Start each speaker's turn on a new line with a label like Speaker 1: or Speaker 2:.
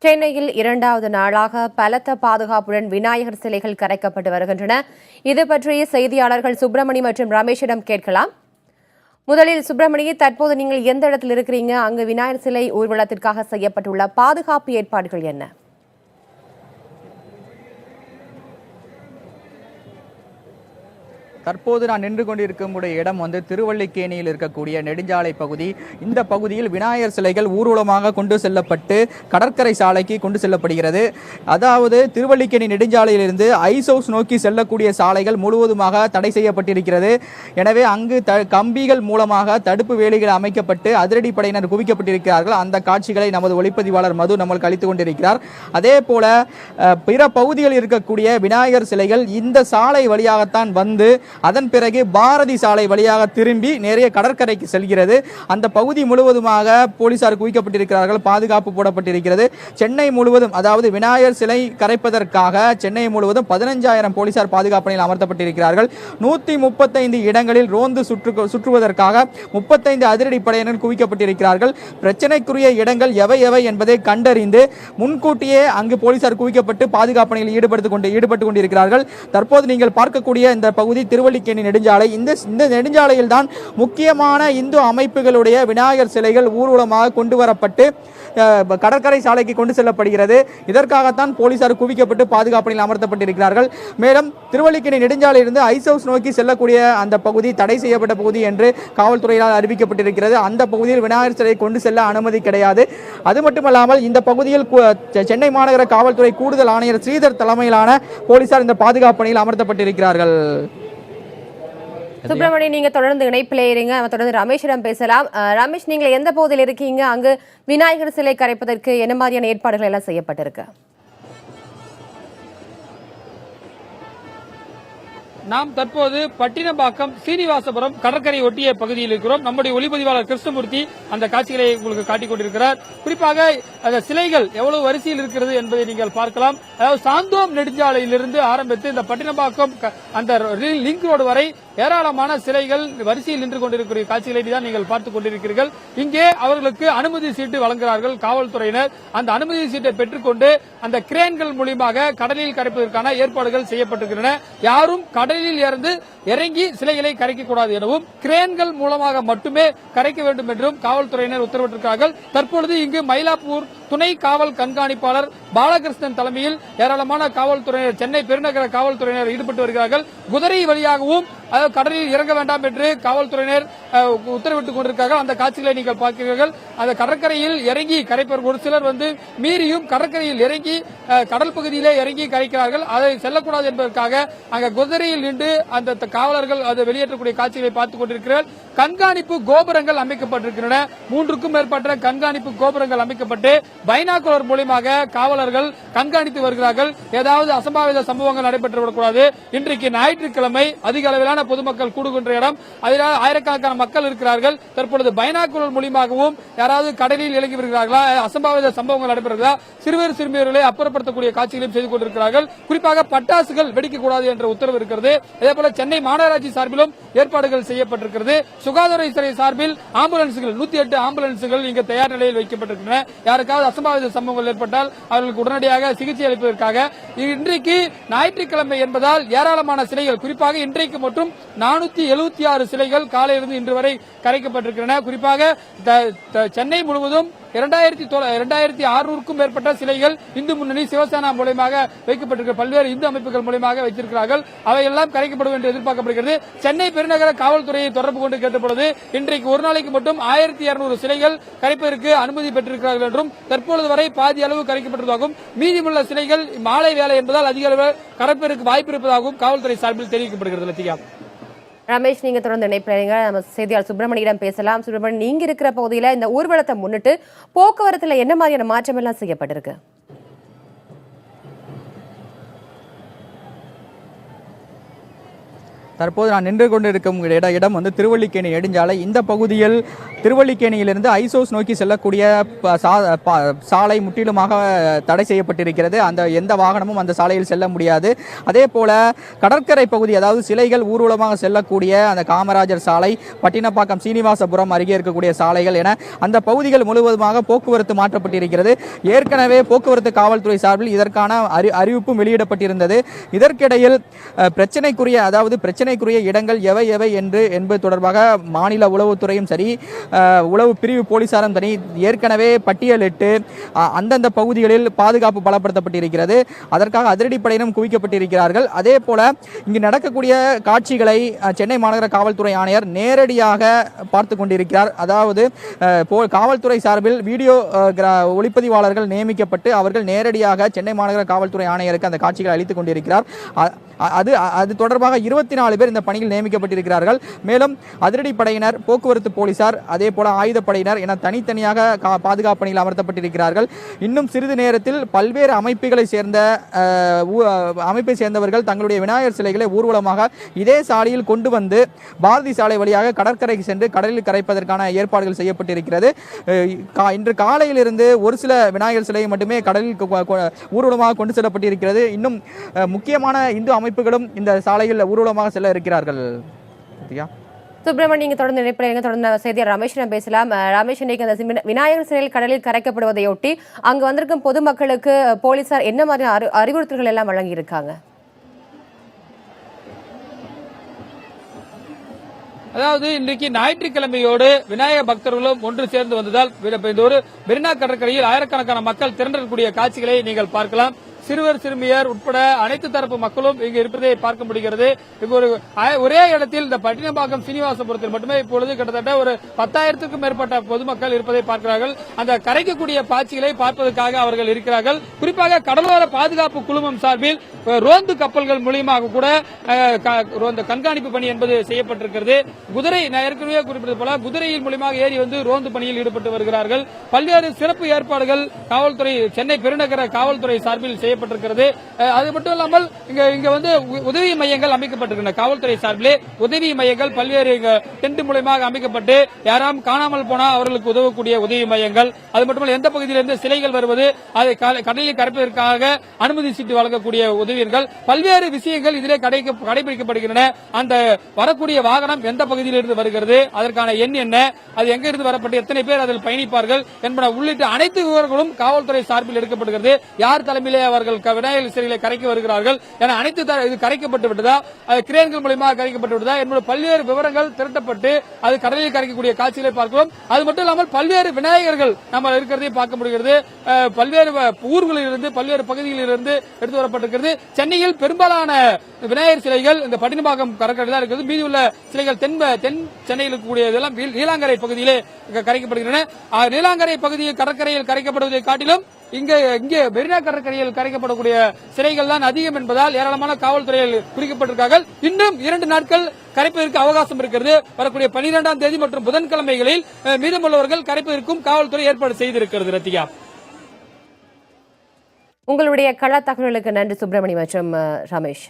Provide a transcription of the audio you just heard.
Speaker 1: சென்னையில் இரண்டாவது நாளாக பலத்த பாதுகாப்புடன் விநாயகர் சிலைகள் கரைக்கப்பட்டு வருகின்றன. இது பற்றி செய்தியாளர்கள் சுப்பிரமணி மற்றும் ரமேஷிடம் கேட்கலாம். முதலில் சுப்பிரமணி, தற்போது நீங்கள் எந்த இடத்தில் இருக்கிறீங்க? அங்கு விநாயகர் சிலை ஊர்வலத்திற்காக செய்யப்பட்டுள்ள பாதுகாப்பு ஏற்பாடுகள் என்ன?
Speaker 2: தற்போது நான் நின்று கொண்டிருக்கக்கூடிய இடம் திருவல்லிக்கேணியில் இருக்கக்கூடிய நெடுஞ்சாலை பகுதி. இந்த பகுதியில் விநாயகர் சிலைகள் ஊர்வலமாக கொண்டு செல்லப்பட்டு கடற்கரை சாலைக்கு கொண்டு செல்லப்படுகிறது. அதாவது திருவல்லிக்கேணி நெடுஞ்சாலையிலிருந்து ஐஸ் ஹவுஸ் நோக்கி செல்லக்கூடிய சாலைகள் முழுவதுமாக தடை செய்யப்பட்டிருக்கிறது. எனவே அங்கு கம்பிகள் மூலமாக தடுப்பு வேலிகள் அமைக்கப்பட்டு அதிரடிப்படையினர் குவிக்கப்பட்டிருக்கிறார்கள். அந்த காட்சிகளை நமது ஒளிப்பதிவாளர் மது நம்மளுக்கு அளித்துக் கொண்டிருக்கிறார். அதே போல பிற பகுதிகளில் இருக்கக்கூடிய விநாயகர் சிலைகள் இந்த சாலை வழியாகத்தான் வந்து அதன் பிறகு பாரதி சாலை வழியாக திரும்பி நேரே கடற்கரைக்கு செல்கிறது. அந்த பகுதி முழுவதுமாக போலீசார் குவிக்கப்பட்டிருக்கிறார்கள், பாதுகாப்பு போடப்பட்டிருக்கிறது. சென்னை முழுவதும், அதாவது விநாயகர் சிலை கரைப்பதற்காக சென்னை முழுவதும் 15,000 போலீசார் பாதுகாப்பு பணியில் அமர்த்தப்பட்டிருக்கிறார்கள். 135 இடங்களில் ரோந்து சுற்றுவதற்காக 35 அதிரடி படையினர் குவிக்கப்பட்டிருக்கிறார்கள். பிரச்சனைக்குரிய இடங்கள் எவை எவை என்பதை கண்டறிந்து முன்கூட்டியே அங்கு போலீசார் குவிக்கப்பட்டு பாதுகாப்பு பணியில் ஈடுபட்டு கொண்டிருக்கிறார்கள். தற்போது நீங்கள் பார்க்கக்கூடிய இந்த பகுதி திருவல்லிக்கேணி நெடுஞ்சாலை. இந்த நெடுஞ்சாலையில் தான் முக்கியமான இந்து அமைப்புகளுடைய விநாயகர் சிலைகள் ஊர்வலமாக கொண்டு வரப்பட்டு கடற்கரை சாலைக்கு கொண்டு செல்லப்படுகிறது. இதற்காகத்தான் போலீசார் குவிக்கப்பட்டு பாதுகாப்பில் அமர்த்தப்பட்டிருக்கிறார்கள். மேலும் திருவல்லிக்கேணி நெடுஞ்சாலையிலிருந்து ஐஸ் ஹவுஸ் நோக்கி செல்லக்கூடிய அந்த பகுதி தடை செய்யப்பட்ட பகுதி என்று காவல்துறையால் அறிவிக்கப்பட்டிருக்கிறது. அந்த பகுதியில் விநாயகர் சிலை கொண்டு செல்ல அனுமதி கிடையாது. அது மட்டுமல்லாமல் இந்த பகுதியில் சென்னை மாநகர காவல்துறை கூடுதல் ஆணையர் ஸ்ரீதர் தலைமையிலான போலீசார் இந்த பாதுகாப்பு பணியில் அமர்த்தப்பட்டிருக்கிறார்கள்.
Speaker 1: சுப்பிரமணி, நீங்க தொடர்ந்து இணைப்பிலே இருங்க. தொடர்ந்து ரமேஷிடம் பேசலாம். ரமேஷ், நீங்க எந்த பகுதியில் இருக்கீங்க? அங்கு விநாயகர் சிலை கரைப்பதற்கு என்ன மாதிரியான ஏற்பாடுகள் எல்லாம் செய்யப்பட்டிருக்கு?
Speaker 3: நாம் தற்போது பட்டினப்பாக்கம் சீனிவாசபுரம் கடற்கரை ஒட்டிய பகுதியில் இருக்கிறோம். நம்முடைய ஒளிப்பதிவாளர் கிருஷ்ணமூர்த்தி அந்த காட்சிகளை உங்களுக்கு காட்டிக் கொண்டிருக்கிறார். குறிப்பாக அந்த சிலைகள் எவ்வளவு வரிசையில் இருக்கிறது என்பதை நீங்கள் பார்க்கலாம். அதாவது சாந்தோம் நெடுஞ்சாலையிலிருந்து ஆரம்பித்து இந்த பட்டினப்பாக்கம் அந்த லிங்க் ரோடு வரை ஏராளமான சிலைகள் வரிசையில் நின்று கொண்டிருக்கிற காட்சிகளை தான் நீங்கள் பார்த்துக் கொண்டிருக்கிறீர்கள். இங்கே அவர்களுக்கு அனுமதி சீட்டு வழங்குகிறார்கள் காவல்துறையினர். அந்த அனுமதி சீட்டை பெற்றுக்கொண்டு அந்த கிரேன்கள் மூலமாக கடலில் கரைப்பதற்கான ஏற்பாடுகள் செய்யப்பட்டிருக்கின்றன. யாரும் கடலில் இறங்கி சிலைகளை கரைக்கக்கூடாது எனவும் கிரேன்கள் மூலமாக மட்டுமே கரைக்க வேண்டும் என்றும் காவல்துறையினர் உத்தரவிட்டிருக்கிறார்கள். தற்பொழுது இங்கு மயிலாப்பூர் துணை காவல் கண்காணிப்பாளர் பாலகிருஷ்ணன் தலைமையில் ஏராளமான காவல்துறையினர், சென்னை பெருநகர காவல்துறையினர் ஈடுபட்டு வருகிறார்கள். குதிரை வழியாகவும் கடலில் இறங்க வேண்டாம் என்று காவல்துறையினர் உத்தரவிட்டுக் கொண்டிருக்கிறார்கள். அந்த காட்சிகளை நீங்கள் பார்க்கிறீர்கள். அந்த கடற்கரையில் இறங்கி கரைப்பவர் ஒரு சிலர் மீறியும் கடற்கரையில் இறங்கி கடல் பகுதியிலே இறங்கி கரைக்கிறார்கள். அதை செல்லக்கூடாது என்பதற்காக அங்க குதிரையில் நின்று அந்த காவலர்கள் அதை வெளியேற்றக்கூடிய காட்சிகளை பார்த்துக் கொண்டிருக்கிறார்கள். கண்காணிப்பு கோபுரங்கள் அமைக்கப்பட்டிருக்கின்றன. 3க்கும் மேற்பட்ட கண்காணிப்பு கோபுரங்கள் அமைக்கப்பட்டு பைனாகுலர் மூலமாக காவலர்கள் கண்காணித்து வருகிறார்கள். ஏதாவது அசம்பாவித சம்பவங்கள் நடைபெற்றுவிடக்கூடாது. இன்றைக்கு ஞாயிற்றுக்கிழமை அதிக அளவிலான பொதுமக்கள் கூடுகின்ற இடம். அதனால் ஆயிரக்கணக்கான மக்கள் இருக்கிறார்கள். தற்பொழுது பைனாகுலர் மூலமாகவும் யாராவது கடலில் இறங்கி வருகிறார்களா, அசம்பாவித சம்பவங்கள் நடைபெறுகிறதா, சிறுவர் சிறுமியர்களை அப்புறப்படுத்தக்கூடிய காட்சிகளையும் செய்து கொண்டிருக்கிறார்கள். குறிப்பாக பட்டாசுகள் வெடிக்கக்கூடாது என்ற உத்தரவு இருக்கிறது. அதேபோல சென்னை மாநகராட்சி சார்பிலும் ஏற்பாடுகள் செய்யப்பட்டிருக்கிறது. சுகாதாரத்துறை சார்பில் ஆம்புலன்ஸ்கள் 108 ஆம்புலன்ஸ்கள் இங்கு தயார் நிலையில் வைக்கப்பட்டிருக்கின்றன. யாருக்காவது அசம்பாவித சம்பவங்கள் ஏற்பட்டால் அவர்களுக்கு உடனடியாக சிகிச்சை அளிப்பதற்காக. இன்றைக்கு ஞாயிற்றுக்கிழமை என்பதால் ஏராளமான சிலைகள், குறிப்பாக இன்றைக்கு மற்றும் 476 சிலைகள் காலையிலிருந்து இன்று வரை கரைக்கப்பட்டிருக்கின்றன. குறிப்பாக சென்னை முழுவதும் 2600க்கும் மேற்பட்ட சிலைகள் இந்து முன்னணி, சிவசேனா மூலமாக வைக்கப்பட்டிருக்கிற பல்வேறு இந்து அமைப்புகள் மூலமாக வைத்திருக்கிறார்கள். அவையெல்லாம் கரைக்கப்படும் என்று எதிர்பார்க்கப்படுகிறது. சென்னை பெருநகர காவல்துறையை தொடர்பு கொண்டு கேட்டபொழுது இன்றைக்கு ஒரு நாளைக்கு மட்டும் 1200 சிலைகள் கரைப்பதற்கு அனுமதி பெற்றிருக்கிறார்கள் என்றும், தற்பொழுது வரை பாதி அளவு கரைக்கப்பட்டதாகவும், மீதமுள்ள சிலைகள் மாலை வேலை என்பதால் அதிக அளவு கரைப்பதற்கு வாய்ப்பு இருப்பதாகவும் காவல்துறை சார்பில் தெரிவிக்கப்படுகிறது. லத்திகா,
Speaker 1: ரமேஷ், நீங்க தொடர்ந்து இணைப்பில் நம்ம செய்தியாளர் சுப்பிரமணியிடம் பேசலாம். சுப்பிரமணி, நீங்க இருக்கிற பகுதியில் இந்த ஊர்வலத்தை முன்னிட்டு போக்குவரத்துல என்ன மாதிரியான மாற்றம் எல்லாம் செய்யப்பட்டிருக்கு?
Speaker 2: தற்போது நான் நின்று கொண்டிருக்கும் இடம் வந்து திருவல்லிக்கேணி நெடுஞ்சாலை. இந்த பகுதியில் திருவல்லிக்கேணியிலிருந்து ஐசோஸ் நோக்கி செல்லக்கூடிய சாலை முற்றிலுமாக தடை செய்யப்பட்டிருக்கிறது. அந்த எந்த வாகனமும் அந்த சாலையில் செல்ல முடியாது. அதே போல கடற்கரை பகுதி, அதாவது சிலைகள் ஊர்வலமாக செல்லக்கூடிய அந்த காமராஜர் சாலை, பட்டினப்பாக்கம் சீனிவாசபுரம் அருகே இருக்கக்கூடிய சாலைகள் என அந்த பகுதிகள் முழுவதுமாக போக்குவரத்து மாற்றப்பட்டிருக்கிறது. ஏற்கனவே போக்குவரத்து காவல்துறை சார்பில் இதற்கான அறிவிப்பும் வெளியிடப்பட்டிருந்தது. இதற்கிடையில் பிரச்சனைக்குரிய இடங்கள் எவை என்பது தொடர்பாக மாநில உளவுத்துறையும் சரி, உளவு பிரிவு போலீசாரும் சரி ஏற்கனவே பட்டியலிட்டு அந்தந்த பகுதிகளில் பாதுகாப்பு பலப்படுத்தப்பட்டிருக்கிறது. அதற்காக அதிரடிப்படையினரும் குவிக்கப்பட்டிருக்கிறார்கள். அதே போல இங்கு நடக்கக்கூடிய காட்சிகளை சென்னை மாநகர காவல்துறை ஆணையர் நேரடியாக பார்த்து கொண்டிருக்கிறார். அதாவது காவல்துறை சார்பில் வீடியோ ஒளிப்பதிவாளர்கள் நியமிக்கப்பட்டு அவர்கள் நேரடியாக சென்னை மாநகர காவல்துறை ஆணையருக்கு அந்த காட்சிகளை அளித்துக் கொண்டிருக்கிறார். அது தொடர்பாக 24 பேர் இந்த பணியில் நியமிக்கப்பட்டிருக்கிறார்கள். மேலும் அதிரடிப்படையினர், போக்குவரத்து போலீசார், அதே போல ஆயுதப்படையினர் என தனித்தனியாக பாதுகாப்பு பணியில் அமர்த்தப்பட்டிருக்கிறார்கள். இன்னும் சிறிது நேரத்தில் பல்வேறு அமைப்பை சேர்ந்தவர்கள் தங்களுடைய விநாயகர் சிலைகளை ஊர்வலமாக இதே சாலையில் கொண்டு வந்து பாரதி சாலை வழியாக கடற்கரைக்கு சென்று கடலில் கரைப்பதற்கான ஏற்பாடுகள் செய்யப்பட்டிருக்கிறது. இன்று காலையிலிருந்து ஒரு சில விநாயகர் சிலை மட்டுமே கடலில் ஊர்வலமாக கொண்டு செல்லப்பட்டிருக்கிறது. இன்னும் முக்கியமான இந்து அமைப்புகளும் இந்த சாலையில் ஊர்வலமாக செல்ல இருக்கிறார்கள்.
Speaker 1: சுப்பிரமணியன் தொடர்ந்து இணைப்பில் தொடர்ந்து செய்தியாளர் ரமேஷிடம் பேசலாம். ரமேஷ், இன்றைக்கு அந்த விநாயகர் சிலையில் கடலில் கரைக்கப்படுவதையொட்டி அங்கு வந்திருக்கும் பொதுமக்களுக்கு போலீசார் என்ன மாதிரி அறிவுறுத்தல்கள் எல்லாம் வழங்கியிருக்காங்க?
Speaker 3: அதாவது இன்றைக்கு ஞாயிற்றுக்கிழமையோடு விநாயக பக்தர்களும் ஒன்று சேர்ந்து வந்ததால் இந்த ஒரு மெரினா கடற்கரையில் ஆயிரக்கணக்கான மக்கள் திரண்டக்கூடிய காட்சிகளை நீங்கள் பார்க்கலாம். சிறுவர் சிறுமியர் உட்பட அனைத்து தரப்பு மக்களும் இங்கு இருப்பதை பார்க்க முடிகிறது. இங்கு ஒரே இடத்தில் இந்த பட்டினப்பாக்கம் சீனிவாசபுரத்தில் மட்டுமே இப்பொழுது கிட்டத்தட்ட ஒரு 10,000க்கும் மேற்பட்ட பொதுமக்கள் இருப்பதை பார்க்கிறார்கள். அந்த கரைக்கக்கூடிய காட்சிகளை பார்ப்பதற்காக அவர்கள் இருக்கிறார்கள். குறிப்பாக கடலோர பாதுகாப்பு குழுமம் சார்பில் ரோந்து கப்பல்கள் மூலியமாக கூட கண்காணிப்பு பணி என்பது செய்யப்பட்டிருக்கிறது. குதிரை, ஏற்கனவே குறிப்பிட்டது போல குதிரையின் மூலியமாக ஏறி வந்து ரோந்து பணியில் ஈடுபட்டு வருகிறார்கள். பல்வேறு சிறப்பு ஏற்பாடுகள் காவல்துறை, சென்னை பெருநகர காவல்துறை சார்பில் செய்யப்பட்டிருக்கிறது. அது மட்டும் இல்லாமல் இங்க வந்து உதவி மையங்கள் அமைக்கப்பட்டிருக்கின்றன. காவல்துறை சார்பிலே உதவி மையங்கள் பல்வேறு டென்ட் மூலமாக அமைக்கப்பட்டு யாரும் காணாமல் போனா அவர்களுக்கு உதவக்கூடிய உதவி மையங்கள், அது மட்டுமல்ல எந்த பகுதியிலிருந்து சிலைகள் வருவது அதை கடலில் கரைப்பதற்காக அனுமதி சீட்டு வழங்கக்கூடிய உதவிகள், பல்வேறு விஷயங்கள் இதிலே கடைபிடிக்கப்படுகின்றன. அந்த வரக்கூடிய வாகனம் எந்த பகுதியிலிருந்து வருகிறது, அதற்கான எண் என்ன, அது எங்கிருந்து வரப்பட்டு எத்தனை பேர் அதில் பயணிப்பார்கள் என்பன உள்ளிட்ட அனைத்து விவரங்களும் காவல்துறை சார்பில் எடுக்கப்படுகிறது. யார் தலைமையிலே அவர்கள் விநாயகர் சிலைகளை கரைக்க வருகிறார்கள் என அனைத்து இது கரைக்கப்பட்டு விட்டதா, அது கிரேன்கள் மூலமாக கரைக்கப்பட்டு விட்டதா என்பது பல்வேறு விவரங்கள் திரட்டப்பட்டு அது கடலில் கரைக்கக்கூடிய காட்சிகளை பார்க்கிறோம். அது மட்டும் இல்லாமல் பல்வேறு விநாயகர்கள் நம்ம இருக்கிறதை பார்க்க முடிகிறது. பல்வேறு ஊர்களிலிருந்து, பல்வேறு பகுதிகளிலிருந்து எடுத்து வரப்பட்டிருக்கிறது. சென்னையில் பெரும்பாலான விநாயகர் சிலைகள் இந்த பட்டினப்பாக்கம் கடற்கரையில் தான் இருக்கிறது. மீதி உள்ள சிலைகள் தென் சென்னையில் இருக்கக்கூடியதெல்லாம் நீலாங்கரை பகுதியிலே கரைக்கப்படுகின்றன. நீலாங்கரை பகுதியில் கடற்கரையில் கரைக்கப்படுவதை காட்டிலும் இங்கே மெரினா கடற்கரையில் கரைக்கப்படக்கூடிய சிலைகள் தான் அதிகம் என்பதால் ஏராளமான காவல்துறையில் குறிக்கப்பட்டிருக்கார்கள். இன்னும் 2 நாட்கள் கரைப்பதற்கு அவகாசம் இருக்கிறது. வரக்கூடிய 12ஆம் தேதி மற்றும் புதன்கிழமைகளில் மீதமுள்ளவர்கள் கரைப்பதற்கும் காவல்துறை ஏற்பாடு செய்திருக்கிறது. ரத்திகா,
Speaker 1: உங்களுடைய கள தகவல்களுக்கு நன்றி சுப்பிரமணியம் மற்றும் ரமேஷ்.